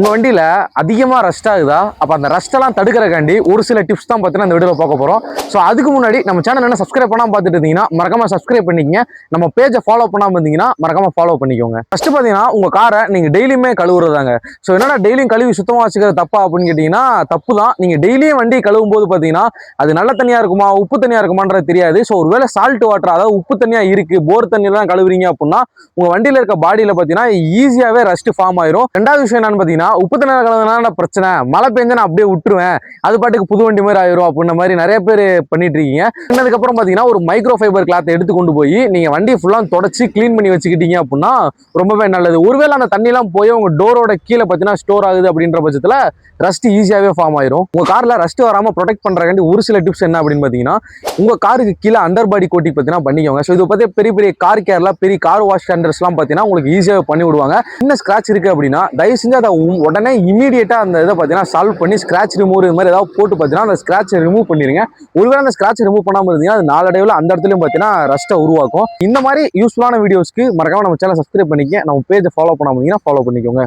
உங்க வண்டியில அதிகமா ரஸ்ட் ஆகுதா? அப்ப அந்த ரஸ்டெல்லாம் தடுக்கிறக்காண்டி ஒரு சில டிப்ஸ் தான் பார்த்தீங்கன்னா இந்த வீடியோல பார்க்க போறோம். ஸோ அதுக்கு முன்னாடி நம்ம சேனல் என்ன சப்ஸ்கிரைப் பண்ணாம பார்த்துட்டு இருந்தீங்கன்னா மறக்காம சப்ஸ்கிரைப் பண்ணிக்கங்க. நம்ம பேஜை ஃபாலோ பண்ணாம இருந்தீங்கன்னா மறக்காம ஃபாலோ பண்ணிக்கோங்க. ஃபர்ஸ்ட் பார்த்தீங்கன்னா உங்க காரை நீங்க டெய்லியுமே கழுவுறதாங்க. ஸோ என்னன்னா டெய்லியும் கழுவி சுத்தமா வச்சுக்கிறது தப்பா அப்படின்னு கேட்டீங்கன்னா தப்பு தான். நீங்க டெய்லியும் வண்டி கழுவும் போது பார்த்தீங்கன்னா அது நல்ல தண்ணியா இருக்குமா உப்பு தண்ணியா இருக்குமான்றது தெரியாது. ஸோ ஒருவேளை சால்ட் வாட்டர் அதாவது உப்பு தண்ணியா இருக்கு போர் தண்ணி தான் கழுவுறீங்க அப்படின்னா உங்க வண்டியில இருக்க பாடியில பார்த்தீங்கன்னா ஈஸியாவே ரஸ்ட் ஃபார்ம் ஆயிரும். ரெண்டாவது விஷயம் என்னன்னு பார்த்தீங்கன்னா உப்பு தண்ணி கலந்தனால பிரச்சனை மழை பெஞ்சா நான் அப்படியே விட்டுருவேன் அது பாட்டுக்கு புது வண்டி மாதிரி ஆயிரும் அப்படின்ற மாதிரி நிறைய பேர் பண்ணிட்டு இருக்கீங்க. அதுக்கப்புறம் பார்த்தீங்கன்னா ஒரு மைக்ரோ ஃபைபர் கிளாத் எடுத்து கொண்டு போய் நீங்க வண்டியை ஃபுல்லா தொடச்சி கிளீன் பண்ணி வச்சுக்கிட்டீங்க அப்படின்னா ரொம்பவே நல்லது. ஒருவேளை அந்த தண்ணிலாம் போய் உங்க டோரோட கீழே பார்த்தீங்கன்னா ஸ்டோர் ஆகுது அப்படின்ற பட்சத்தில் ரஸ்ட் ஈஸியாகவே ஃபார்ம் ஆயிரும். உங்க கார்ல ரஸ்ட் வராமல் ப்ரொடெக்ட் பண்றதுக்காண்டி ஒரு சில டிப்ஸ் என்ன அப்படின்னு பார்த்தீங்கன்னா உங்க காருக்கு கீழே அண்டர் பாடி கோட்டிங் பார்த்தீங்கன்னா பண்ணிக்கோங்க. ஸோ இதை பற்றி பெரிய பெரிய கார் கேர்ல பெரிய கார் வாஷ் சென்டர்ஸ்லாம் பார்த்தீங்கன்னா உங்களுக்கு ஈஸியாக பண்ணி விடுவாங்க. என்ன ஸ்கிராச் இருக்கு அப்படின்னா தயவு செஞ்சு அதை உடனே இமீடியட்டா அந்த இதை பார்த்தீங்கன்னா சால்வ் பண்ணி ஸ்கிராச் ரிமூவ் இது மாதிரி ஏதாவது போட்டு பார்த்தீங்கன்னா அந்த ஸ்கிராச்சை ரிமூவ் பண்ணிருங்க. ஒருவேளை அந்த ஸ்கிராச் ரிமூவ் பண்ணாமல் இருந்தீங்கன்னா அது நாளடைவில் அந்த இடத்துலையும் பார்த்தீங்கன்னா ரஸ்ட்டை உருவாக்கும். இந்த மாதிரி யூஸ்ஃபுல்லான வீடியோஸ்க்கு மறக்காம நம்ம சேனல் சப்ஸ்கிரைப் பண்ணிக்க. நம்ம பேஜை ஃபாலோ பண்ணாம இருந்தீங்கன்னா ஃபாலோ பண்ணிக்கோங்க.